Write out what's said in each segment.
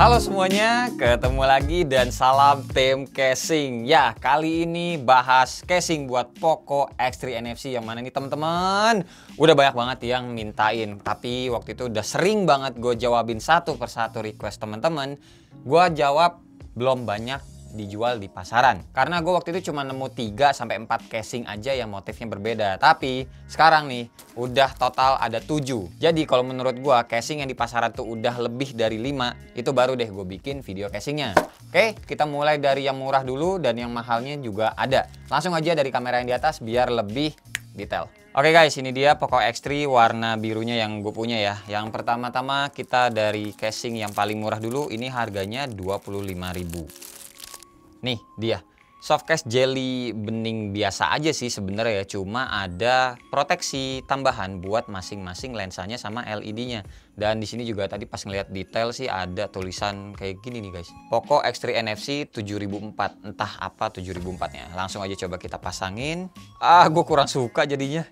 Halo semuanya, ketemu lagi dan salam tim casing. Ya, kali ini bahas casing buat Poco X3 NFC yang mana nih teman-teman. Udah banyak banget yang mintain, tapi waktu itu udah sering banget gue jawabin satu persatu request teman-teman. Gue jawab belum banyak dijual di pasaran. Karena gue waktu itu cuma nemu 3-4 casing aja yang motifnya berbeda. Tapi sekarang nih udah total ada 7. Jadi kalau menurut gue casing yang di pasaran tuh udah lebih dari 5. Itu baru deh gue bikin video casingnya. Oke, kita mulai dari yang murah dulu dan yang mahalnya juga ada. Langsung aja dari kamera yang di atas biar lebih detail. Oke guys, ini dia Poco X3 warna birunya yang gue punya ya. Yang pertama-tama kita dari casing yang paling murah dulu. Ini harganya 25.000. Nih dia, softcase jelly bening biasa aja sih sebenarnya ya, cuma ada proteksi tambahan buat masing-masing lensanya sama LED-nya. Dan di sini juga tadi pas ngeliat detail sih ada tulisan kayak gini nih guys. Poco X3 NFC 7004, entah apa 7004-nya. Langsung aja coba kita pasangin. Gue kurang suka jadinya.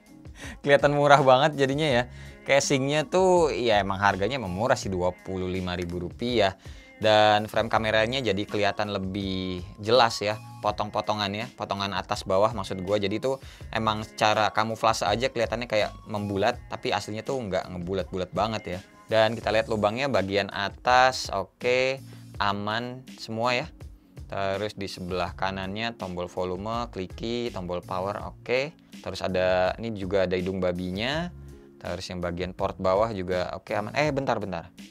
Kelihatan murah banget jadinya ya. Casingnya tuh ya emang harganya emang murah sih, Rp25.000. Dan frame kameranya jadi kelihatan lebih jelas ya, potong-potongannya, potongan atas bawah maksud gue. Jadi tuh emang secara kamuflase aja kelihatannya kayak membulat, tapi aslinya tuh nggak ngebulat-bulat banget ya. Dan kita lihat lubangnya bagian atas, oke, aman semua ya. Terus di sebelah kanannya tombol volume, kliki, tombol power, oke. Terus ada, ini juga ada hidung babinya. Terus yang bagian port bawah juga oke, aman. Bentar.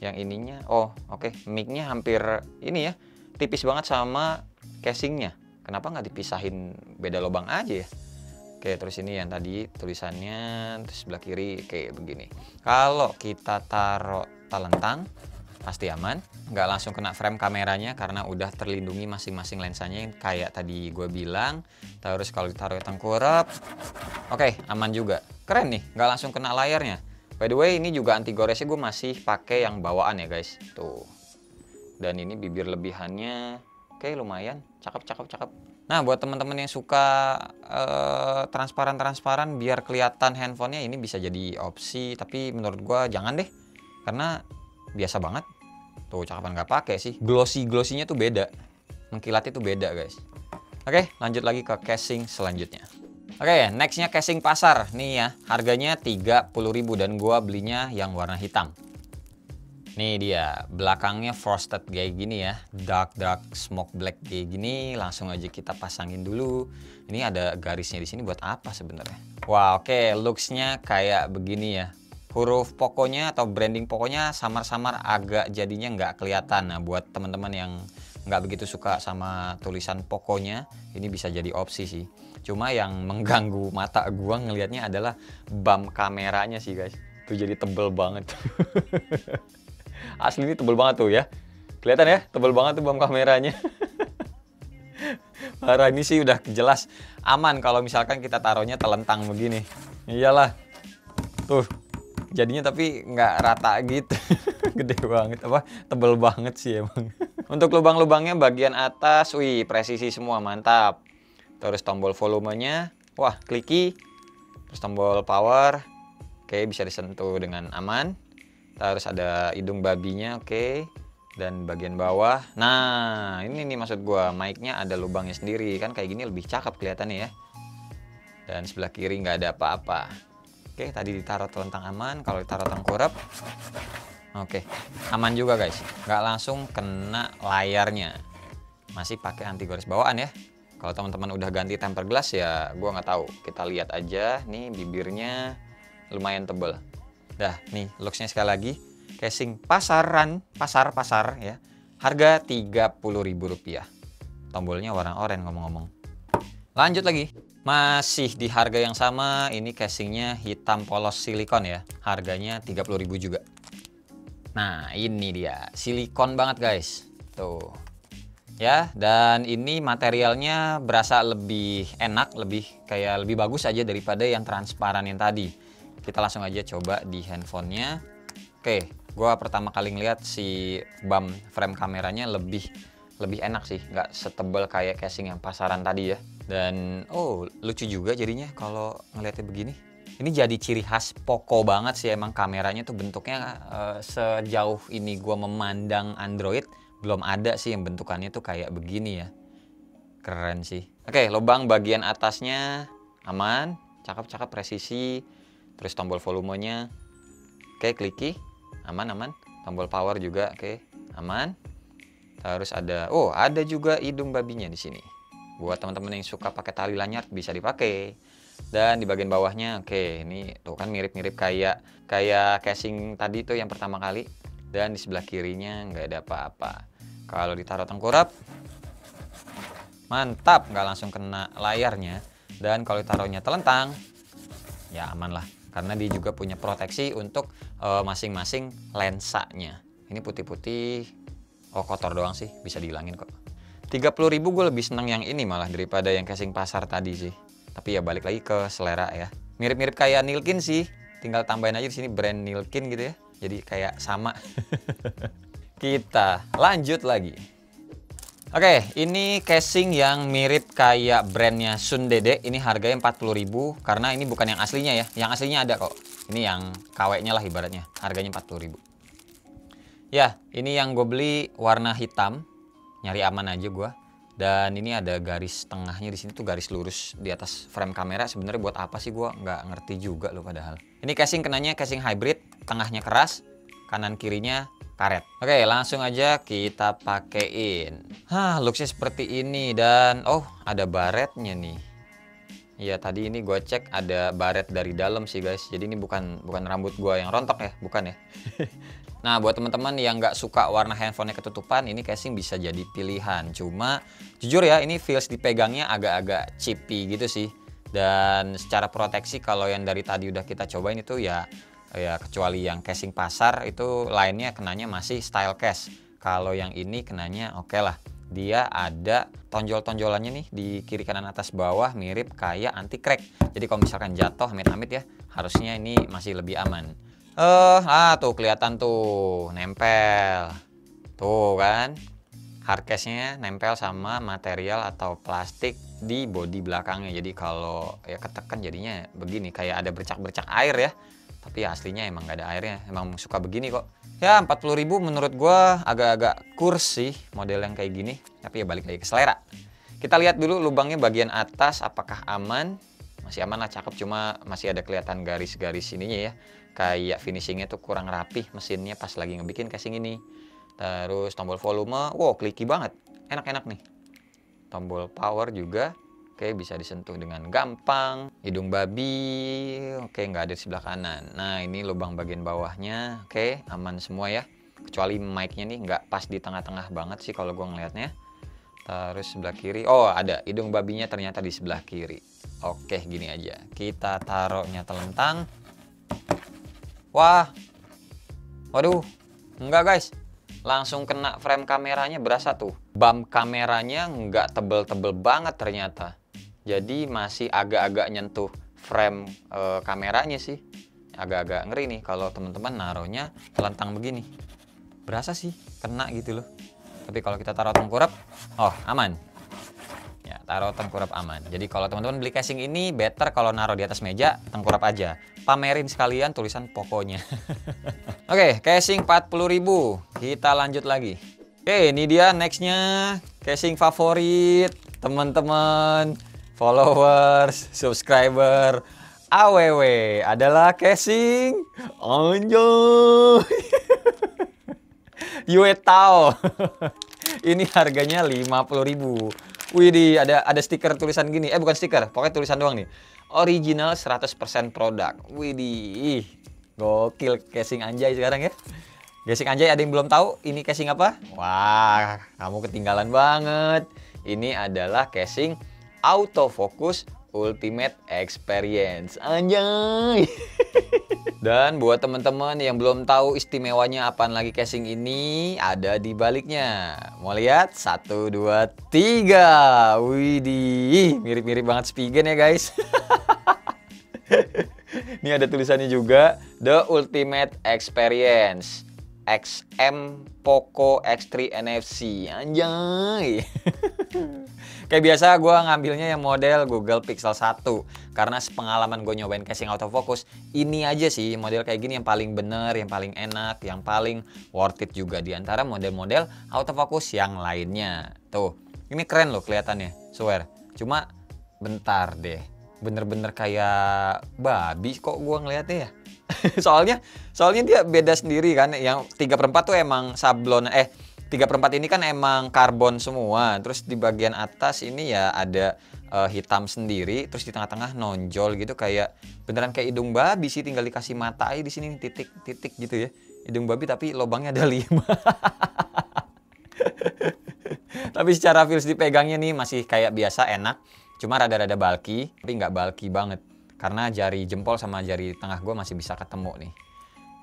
Yang ininya, oke. Mic-nya hampir ini ya, tipis banget sama casingnya. Kenapa nggak dipisahin beda lubang aja ya? Oke, terus ini yang tadi tulisannya, terus sebelah kiri kayak begini. Kalau kita taruh telentang, pasti aman. Nggak langsung kena frame kameranya karena udah terlindungi masing-masing lensanya yang kayak tadi gue bilang. Terus kalau ditaruh tengkurap, oke, aman juga. Keren nih, nggak langsung kena layarnya. By the way, ini juga anti goresnya gue masih pakai yang bawaan ya guys. Tuh. Dan ini bibir lebihannya, oke, lumayan, cakep. Nah, buat teman-teman yang suka transparan biar kelihatan handphonenya, ini bisa jadi opsi. Tapi menurut gue jangan deh, karena biasa banget. Tuh, cakapan nggak pakai sih. Glossy-nya tuh beda, mengkilatnya tuh beda guys. Oke, lanjut lagi ke casing selanjutnya. Oke, nextnya casing pasar nih ya, harganya 30.000 dan gua belinya yang warna hitam. Nih dia, belakangnya frosted kayak gini ya, dark smoke black kayak gini. Langsung aja kita pasangin dulu. Ini ada garisnya di sini buat apa sebenarnya? Wah, oke, looksnya kayak begini ya. Huruf Poconya atau branding Poconya samar-samar agak jadinya nggak kelihatan. Nah, buat teman-teman yang nggak begitu suka sama tulisan Poconya, ini bisa jadi opsi sih. Cuma yang mengganggu mata gua ngelihatnya adalah bump kameranya sih guys. Tuh jadi tebel banget. Asli ini tebel banget tuh ya. Kelihatan ya, tebel banget tuh bump kameranya. Parah, ini sih udah jelas aman kalau misalkan kita taruhnya telentang begini. Iyalah. Tuh. Jadinya tapi nggak rata gitu. Gede banget, tebel banget sih emang. Untuk lubang-lubangnya bagian atas, wih, presisi semua, mantap. Terus tombol volumenya, wah, kliki. Terus tombol power, oke, bisa disentuh dengan aman. Terus ada hidung babinya, oke. Dan bagian bawah, nah ini nih maksud gua, mic-nya ada lubangnya sendiri. Kan kayak gini lebih cakep kelihatannya ya. Dan sebelah kiri nggak ada apa-apa. Oke, tadi ditaruh telentang aman. Kalau ditaruh tengkurap, oke, aman juga guys. Nggak langsung kena layarnya. Masih pakai anti gores bawaan ya. Kalau teman-teman udah ganti tempered glass ya gua nggak tahu. Kita lihat aja nih, bibirnya lumayan tebel. Dah, nih looksnya sekali lagi. Casing pasar ya. Harga Rp30.000. Tombolnya warna oranye ngomong-ngomong. Lanjut lagi. Masih di harga yang sama, ini casingnya hitam polos silikon ya. Harganya 30.000 juga. Nah, ini dia. Silikon banget guys. Tuh. Ya, dan ini materialnya berasa lebih enak, lebih bagus aja daripada yang transparan yang tadi. Kita langsung aja coba di handphonenya. Oke, gua pertama kali ngeliat si bump frame kameranya lebih enak sih, nggak setebal kayak casing yang pasaran tadi ya. Dan lucu juga jadinya kalau ngeliatnya begini. Ini jadi ciri khas Poco banget sih, emang kameranya tuh bentuknya sejauh ini gua memandang Android belum ada sih yang bentukannya tuh kayak begini ya. Keren sih. Oke, lubang bagian atasnya aman, cakep-cakep, presisi. Terus tombol volumenya, oke, kliki, aman. Tombol power juga, oke, aman. Terus ada, oh ada juga hidung babinya di sini. Buat teman-teman yang suka pakai tali lanyard bisa dipakai. Dan di bagian bawahnya, oke, ini tuh kan mirip-mirip kayak casing tadi tuh yang pertama kali. Dan di sebelah kirinya nggak ada apa-apa. Kalau ditaruh tengkurap, mantap, nggak langsung kena layarnya. Dan kalau ditaruhnya telentang, ya aman lah. Karena dia juga punya proteksi untuk masing-masing lensanya. Ini putih-putih, oh kotor doang sih, bisa dihilangin kok. 30.000 gue lebih seneng yang ini malah daripada yang casing pasar tadi sih. Tapi ya balik lagi ke selera ya. Mirip-mirip kayak Nilkin sih, tinggal tambahin aja di sini brand Nilkin gitu ya. Jadi kayak sama. Kita lanjut lagi. Oke, ini casing yang mirip kayak brandnya Sundede. Ini harganya 40.000 karena ini bukan yang aslinya ya. Yang aslinya ada kok. Ini yang KW-nya lah ibaratnya. Harganya 40.000. Ya, ini yang gue beli warna hitam. Nyari aman aja gue. Dan ini ada garis tengahnya di sini tuh garis lurus di atas frame kamera. Sebenarnya buat apa sih gue nggak ngerti juga loh padahal. Ini casing kenanya casing hybrid, tengahnya keras, kanan kirinya karet. Oke, langsung aja kita pakein. Looksnya seperti ini dan oh ada baretnya nih. Iya tadi ini gue cek ada baret dari dalam sih guys. Jadi ini bukan rambut gue yang rontok ya, bukan ya. Nah buat teman-teman yang nggak suka warna handphonenya ketutupan, ini casing bisa jadi pilihan. Cuma jujur ya ini feels dipegangnya agak-agak chippy gitu sih. Dan secara proteksi kalau yang dari tadi udah kita cobain itu ya kecuali yang casing pasar itu lainnya kenanya masih style case. Kalau yang ini kenanya oke lah. Dia ada tonjol-tonjolannya nih di kiri kanan atas bawah mirip kayak anti crack. Jadi kalau misalkan jatuh amit-amit ya harusnya ini masih lebih aman. Tuh kelihatan tuh nempel. Tuh kan. Hardcase-nya nempel sama material atau plastik di bodi belakangnya. Jadi kalau ya ketekan jadinya begini kayak ada bercak-bercak air ya. Tapi ya aslinya emang gak ada airnya, emang suka begini kok. Ya 40.000 menurut gua agak-agak kurs sih model yang kayak gini. Tapi ya balik lagi ke selera. Kita lihat dulu lubangnya bagian atas apakah aman. Masih aman lah, cakep, cuma masih ada kelihatan garis-garis ininya ya. Kayak finishingnya tuh kurang rapih mesinnya pas lagi ngebikin casing ini. Terus tombol volume, wow kliki banget, enak-enak nih. Tombol power juga. Oke, bisa disentuh dengan gampang. Hidung babi, oke, nggak ada di sebelah kanan. Nah, ini lubang bagian bawahnya, oke, aman semua ya. Kecuali mic-nya nih nggak pas di tengah-tengah banget sih kalau gue ngelihatnya. Terus sebelah kiri, oh ada hidung babinya ternyata di sebelah kiri. Oke, gini aja. Kita taruhnya telentang. Wah, waduh, enggak guys. Langsung kena frame kameranya, berasa tuh. Bump kameranya nggak tebel-tebel banget ternyata. Jadi masih agak-agak nyentuh frame kameranya sih. Agak-agak ngeri nih kalau teman-teman naruhnya telentang begini. Berasa sih kena gitu loh. Tapi kalau kita taruh tengkurap, oh aman. Ya, taruh tengkurap aman. Jadi kalau teman-teman beli casing ini better kalau naruh di atas meja, tengkurap aja. Pamerin sekalian tulisan pokoknya. Oke, casing 40.000. Kita lanjut lagi. Oke, ini dia nextnya casing favorit teman-teman, followers, subscriber, AWW adalah casing Anjoy. Yue Tao. Ini harganya 50.000. Widih, ada stiker tulisan gini. Bukan stiker, pokoknya tulisan doang nih. Original 100% produk. Widih. Gokil casing Anjay sekarang ya. Casing Anjay ada yang belum tahu ini casing apa? Wah, kamu ketinggalan banget. Ini adalah casing autofocus ultimate experience. Anjay. Dan buat teman-teman yang belum tahu istimewanya apaan lagi casing ini, ada di baliknya. Mau lihat? 1, 2, 3. Widih, mirip-mirip banget Spigen ya guys. Ini ada tulisannya juga, The Ultimate Experience XM Poco X3 NFC. Anjay. Kayak biasa gue ngambilnya yang model Google Pixel 1. Karena sepengalaman gue nyobain casing autofocus, ini aja sih model kayak gini yang paling bener, yang paling enak, yang paling worth it juga di antara model-model autofocus yang lainnya. Tuh, ini keren loh kelihatannya, swear. Cuma bentar deh, bener-bener kayak babi kok gue ngeliatnya ya. soalnya dia beda sendiri kan. Yang 3/4 tuh emang sablon, 3/4 ini kan emang karbon semua. Terus di bagian atas ini ya ada hitam sendiri, terus di tengah-tengah nonjol gitu kayak beneran kayak hidung babi sih, tinggal dikasih mata aja di sini titik-titik gitu ya. Hidung babi tapi lubangnya ada 5. Tapi secara feels dipegangnya nih masih kayak biasa, enak. Cuma rada-rada bulky, tapi nggak bulky banget. Karena jari jempol sama jari tengah gue masih bisa ketemu nih.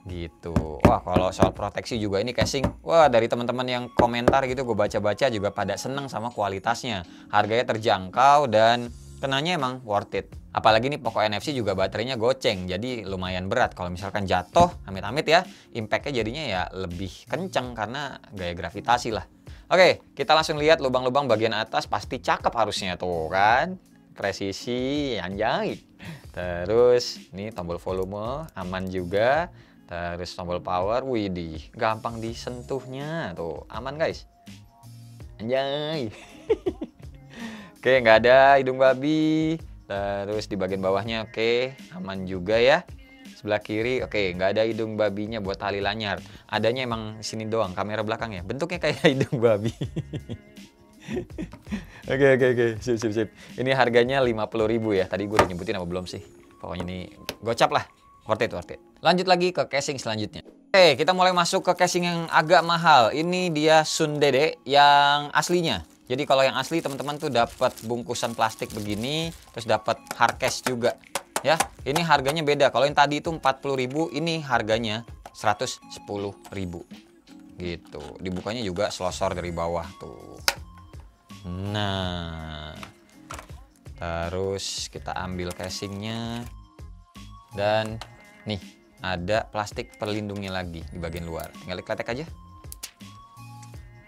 Gitu. Wah, kalau soal proteksi juga ini casing, wah dari teman-teman yang komentar gitu gue baca-baca juga pada seneng sama kualitasnya. Harganya terjangkau dan kenanya emang worth it. Apalagi nih Poco NFC juga baterainya goceng, jadi lumayan berat. Kalau misalkan jatuh, amit-amit ya, impactnya jadinya ya lebih kenceng karena gaya gravitasi lah. Oke, kita langsung lihat lubang-lubang bagian atas, pasti cakep harusnya tuh kan. Presisi, anjay. Terus ini tombol volume, aman juga. Terus tombol power, widih, gampang disentuhnya tuh, aman guys. Anjay. Oke, nggak ada hidung babi. Terus di bagian bawahnya oke, aman juga ya. Sebelah kiri oke, nggak ada hidung babinya buat tali lanyar. Adanya emang sini doang, kamera belakangnya. Bentuknya kayak hidung babi. Oke, sip. Ini harganya 50.000 ya. Tadi gue udah nyebutin apa belum sih? Pokoknya ini gocap lah. Worth it. Lanjut lagi ke casing selanjutnya. Oke, kita mulai masuk ke casing yang agak mahal. Ini dia Sundede yang aslinya. Jadi kalau yang asli teman-teman tuh dapat bungkusan plastik begini, terus dapat hard case juga. Ya, ini harganya beda. Kalau yang tadi itu 40.000, ini harganya 110.000. Gitu. Dibukanya juga selosor dari bawah tuh. Nah, terus kita ambil casingnya dan nih ada plastik pelindungnya lagi di bagian luar. Tinggal dikletek aja.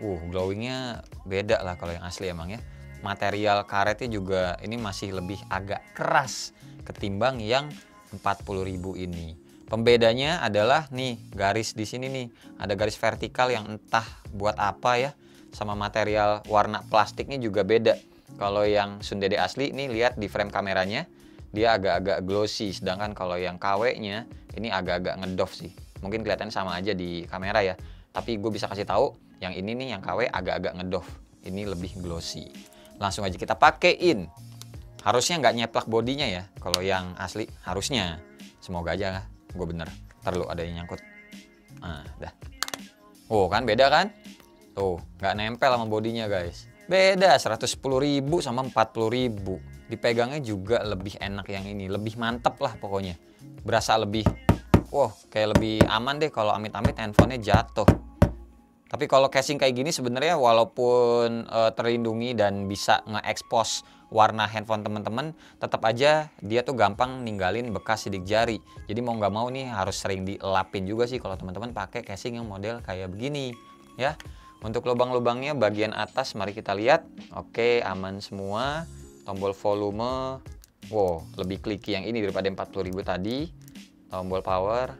Glowingnya beda lah kalau yang asli emang ya. Material karetnya juga ini masih lebih agak keras ketimbang yang 40.000 ini. Pembedanya adalah nih garis di sini nih, ada garis vertikal yang entah buat apa ya. Sama material warna plastiknya juga beda. Kalau yang Sundede asli nih lihat di frame kameranya dia agak-agak glossy, sedangkan kalau yang KW-nya ini agak-agak ngedoff sih. Mungkin kelihatannya sama aja di kamera ya, tapi gue bisa kasih tahu yang ini nih yang KW agak-agak ngedoff, ini lebih glossy. Langsung aja kita pakein. Harusnya nggak nyeplak bodinya ya kalau yang asli, harusnya. Semoga aja gue bener. Ntar lu ada yang nyangkut. Nah, dah. Kan beda kan? Tuh, nggak nempel sama bodinya guys. Beda 110.000 sama 40.000. Dipegangnya juga lebih enak yang ini, lebih mantep lah pokoknya. Berasa lebih, kayak lebih aman deh kalau amit-amit handphonenya jatuh. Tapi kalau casing kayak gini sebenarnya walaupun terlindungi dan bisa nge-expose warna handphone teman-teman, tetap aja dia tuh gampang ninggalin bekas sidik jari. Jadi mau nggak mau nih harus sering dilapin juga sih kalau teman-teman pakai casing yang model kayak begini, ya. Untuk lubang-lubangnya bagian atas mari kita lihat. Oke, aman semua. Tombol volume, lebih clicky yang ini daripada 40.000 tadi. Tombol power,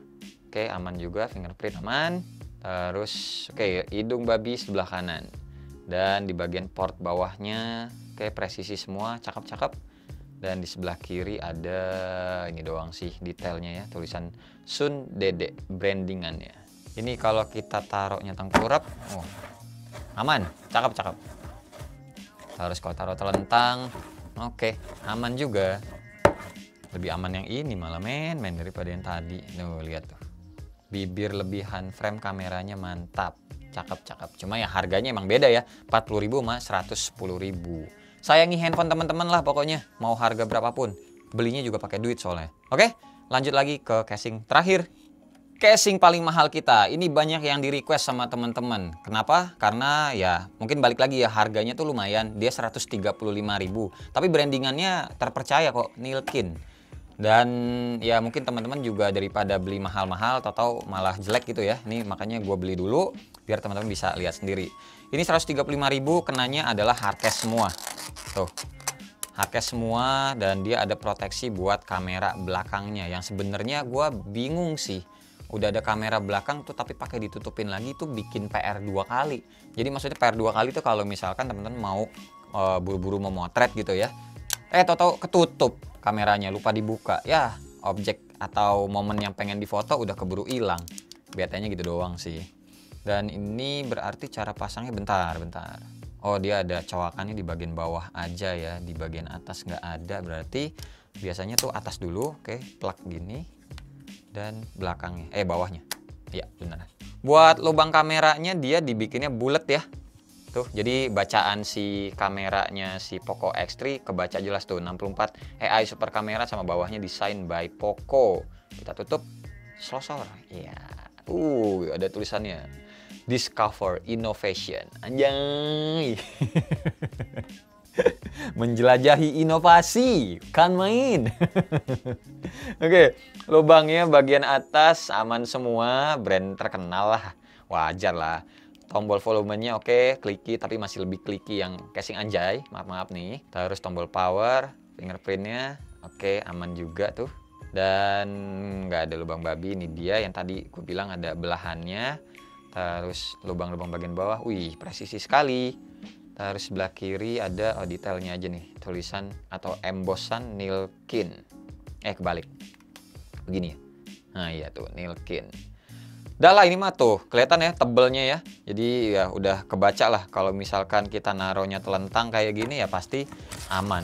oke, aman juga. Fingerprint aman. Terus hidung babi sebelah kanan. Dan di bagian port bawahnya, presisi semua, cakep-cakep. Dan di sebelah kiri ada ini doang sih detailnya ya, tulisan Sundede brandingannya. Ini kalau kita taruhnya tengkurap, aman, cakep. Terus kalau taruh telentang, aman juga. Lebih aman yang ini malah men daripada yang tadi. Lihat tuh. Bibir lebihan frame kameranya mantap. Cakep. Cuma ya harganya emang beda ya. 40.000 sama 110.000. Sayangi handphone teman-teman lah pokoknya. Mau harga berapapun. Belinya juga pakai duit soalnya. Oke, lanjut lagi ke casing terakhir. Casing paling mahal kita, ini banyak yang di request sama teman-teman. Kenapa? Karena ya mungkin balik lagi ya harganya tuh lumayan, dia 135.000. Tapi brandingannya terpercaya kok, Nilkin. Dan ya mungkin teman-teman juga daripada beli mahal-mahal atau malah jelek gitu ya. Ini makanya gue beli dulu biar teman-teman bisa lihat sendiri. Ini 135.000, kenanya adalah hardcase semua. Tuh. Hardcase semua dan dia ada proteksi buat kamera belakangnya. Yang sebenarnya gue bingung sih. Udah ada kamera belakang tuh tapi pakai ditutupin lagi tuh bikin PR 2 kali. Jadi maksudnya PR 2 kali tuh kalau misalkan teman-teman mau buru-buru mau motret gitu ya. Tau-tau ketutup kameranya, lupa dibuka. Ya, objek atau momen yang pengen difoto udah keburu hilang. Biasanya gitu doang sih. Dan ini berarti cara pasangnya bentar. Oh, dia ada colokannya di bagian bawah aja ya, di bagian atas nggak ada. Berarti biasanya tuh atas dulu, oke, plug gini. Dan belakangnya, bawahnya. Ya, benar. Buat lubang kameranya dia dibikinnya bulat ya. Tuh, jadi bacaan si kameranya si Poco X3 kebaca jelas tuh 64 AI super kamera sama bawahnya design by Poco. Kita tutup slosor. Ya. Ada tulisannya. Discover Innovation. Anjay. Menjelajahi inovasi, kan main. Oke, lubangnya bagian atas aman semua, brand terkenal lah. Wajar lah. Tombol volumenya oke, clicky tapi masih lebih clicky yang casing anjay. Maaf nih. Terus tombol power, fingerprintnya oke, aman juga tuh. Dan nggak ada lubang babi. Ini dia yang tadi gue bilang ada belahannya. Terus lubang-lubang bagian bawah, wih presisi sekali. Terus sebelah kiri ada detailnya aja nih, tulisan atau embossan Nilkin. Kebalik. Begini ya. Nah iya tuh Nilkin. Udah lah ini mah tuh kelihatan ya tebelnya ya. Jadi ya udah kebaca lah kalau misalkan kita naruhnya telentang kayak gini ya pasti aman.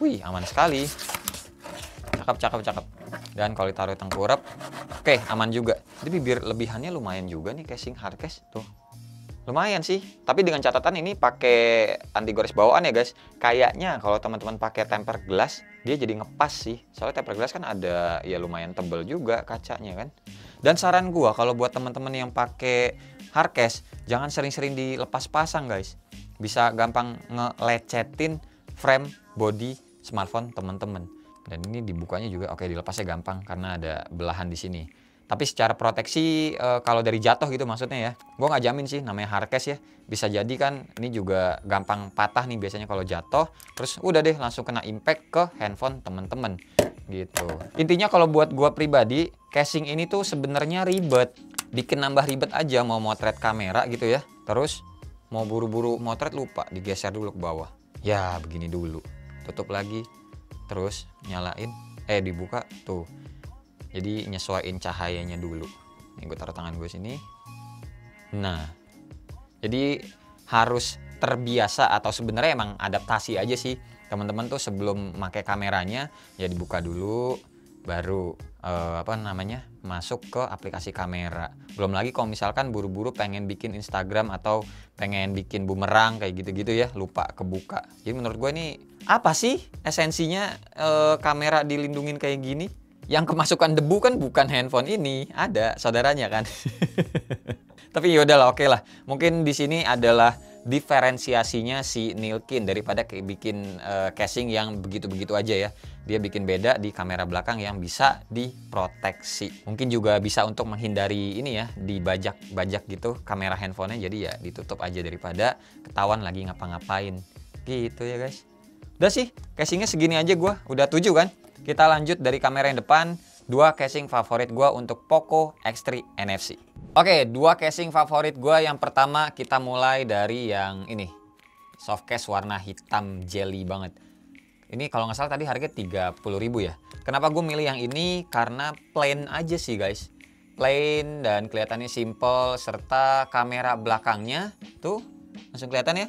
Wih, aman sekali. Cakep. Dan kalau ditaruh tengkurap, oke, aman juga. Jadi bibir lebihannya lumayan juga nih casing hardcase tuh. Lumayan sih, tapi dengan catatan ini pakai anti gores bawaan ya guys. Kayaknya kalau teman-teman pakai tempered glass, dia jadi ngepas sih. Soalnya tempered glass kan ada ya lumayan tebel juga kacanya kan. Dan saran gua kalau buat teman-teman yang pakai hardcase, jangan sering-sering dilepas pasang guys. Bisa gampang ngelecetin frame body smartphone teman-teman. Dan ini dibukanya juga oke, dilepasnya gampang karena ada belahan di sini. Tapi secara proteksi kalau dari jatuh gitu maksudnya ya, gue nggak jamin sih namanya hardcase ya. Bisa jadi kan ini juga gampang patah nih biasanya kalau jatuh. Terus udah deh langsung kena impact ke handphone temen-temen gitu. Intinya kalau buat gue pribadi, casing ini tuh sebenarnya ribet. Bikin nambah ribet aja mau motret kamera gitu ya. Terus mau buru-buru motret lupa digeser dulu ke bawah. Ya begini dulu. Tutup lagi. Terus nyalain. Dibuka tuh. Jadi nyesuaiin cahayanya dulu. Ini gue taruh tangan gue sini. Nah, jadi harus terbiasa atau sebenarnya emang adaptasi aja sih teman-teman tuh sebelum pakai kameranya ya dibuka dulu, baru masuk ke aplikasi kamera. Belum lagi kalau misalkan buru-buru pengen bikin Instagram atau pengen bikin bumerang kayak gitu-gitu ya, lupa kebuka. Jadi menurut gue ini apa sih esensinya kamera dilindungin kayak gini? Yang kemasukan debu kan bukan handphone ini, ada saudaranya kan. Tapi yaudahlah, oke lah. Mungkin di sini adalah diferensiasinya si Nilkin daripada bikin casing yang begitu-begitu aja ya. Dia bikin beda di kamera belakang yang bisa diproteksi. Mungkin juga bisa untuk menghindari ini ya, dibajak-bajak gitu kamera handphonenya. Jadi ya ditutup aja daripada ketahuan lagi ngapa-ngapain. Gitu ya guys. Udah sih, casingnya segini aja gua. Udah 7 kan? Kita lanjut dari kamera yang depan, 2 casing favorit gue untuk Poco X3 NFC. Oke, 2 casing favorit gue. Yang pertama kita mulai dari yang ini, soft case warna hitam jelly banget. Ini kalau nggak salah tadi harganya 30.000 ya. Kenapa gue milih yang ini? Karena plain aja sih guys. Plain dan kelihatannya simple, serta kamera belakangnya tuh langsung kelihatan ya.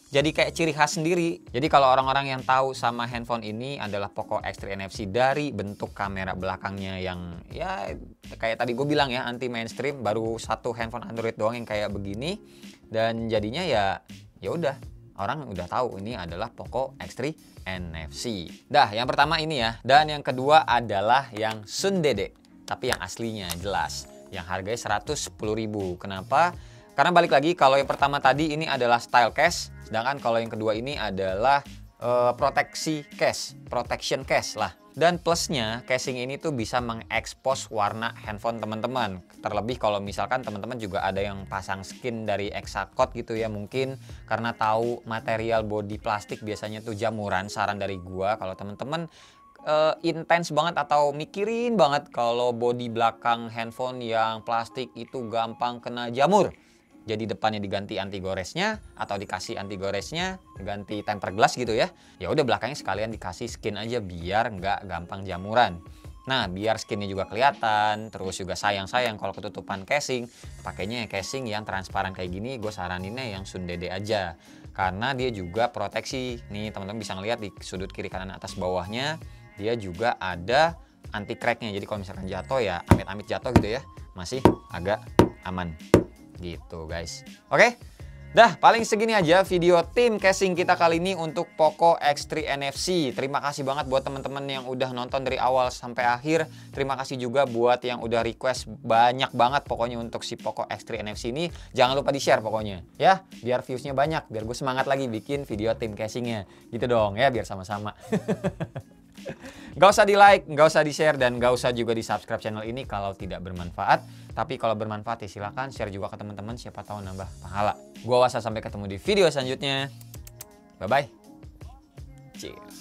Jadi kayak ciri khas sendiri. Jadi kalau orang-orang yang tahu sama handphone ini adalah Poco X3 NFC dari bentuk kamera belakangnya yang ya kayak tadi gue bilang ya anti mainstream, baru satu handphone Android doang yang kayak begini dan jadinya ya udah orang udah tahu ini adalah Poco X3 NFC. Dah, yang pertama ini ya. Dan yang kedua adalah yang Sundede, tapi yang aslinya jelas. Yang harganya 110.000. Kenapa? Karena balik lagi kalau yang pertama tadi ini adalah style case, sedangkan kalau yang kedua ini adalah proteksi case, protection case lah. Dan plusnya, casing ini tuh bisa mengekspos warna handphone teman-teman. Terlebih kalau misalkan teman-teman juga ada yang pasang skin dari Exacot gitu ya, mungkin karena tahu material body plastik biasanya tuh jamuran. Saran dari gua kalau teman-teman intens banget atau mikirin banget kalau body belakang handphone yang plastik itu gampang kena jamur. Jadi depannya diganti anti goresnya atau dikasih anti goresnya, diganti tempered glass gitu ya. Ya udah belakangnya sekalian dikasih skin aja biar nggak gampang jamuran. Nah, biar skinnya juga kelihatan, terus juga sayang-sayang kalau ketutupan casing, pakainya casing yang transparan kayak gini, gue saraninnya yang Sundede aja. Karena dia juga proteksi. Nih teman-teman bisa ngeliat di sudut kiri kanan atas bawahnya, dia juga ada anti cracknya. Jadi kalau misalkan jatuh ya amit-amit jatuh gitu ya, masih agak aman. Gitu guys. Oke, dah paling segini aja video tim casing kita kali ini untuk Poco X3 NFC. Terima kasih banget buat teman-teman yang udah nonton dari awal sampai akhir. Terima kasih juga buat yang udah request banyak banget pokoknya untuk si Poco X3 NFC ini. Jangan lupa di share pokoknya ya, biar viewsnya banyak, biar gue semangat lagi bikin video tim casingnya gitu dong ya, biar sama-sama. Gak usah di like, gak usah di share, dan gak usah juga di subscribe channel ini kalau tidak bermanfaat. Tapi kalau bermanfaat ya silahkan share juga ke teman-teman, siapa tahu nambah pahala. Gua Wasa, sampai ketemu di video selanjutnya. Bye bye. Cheers.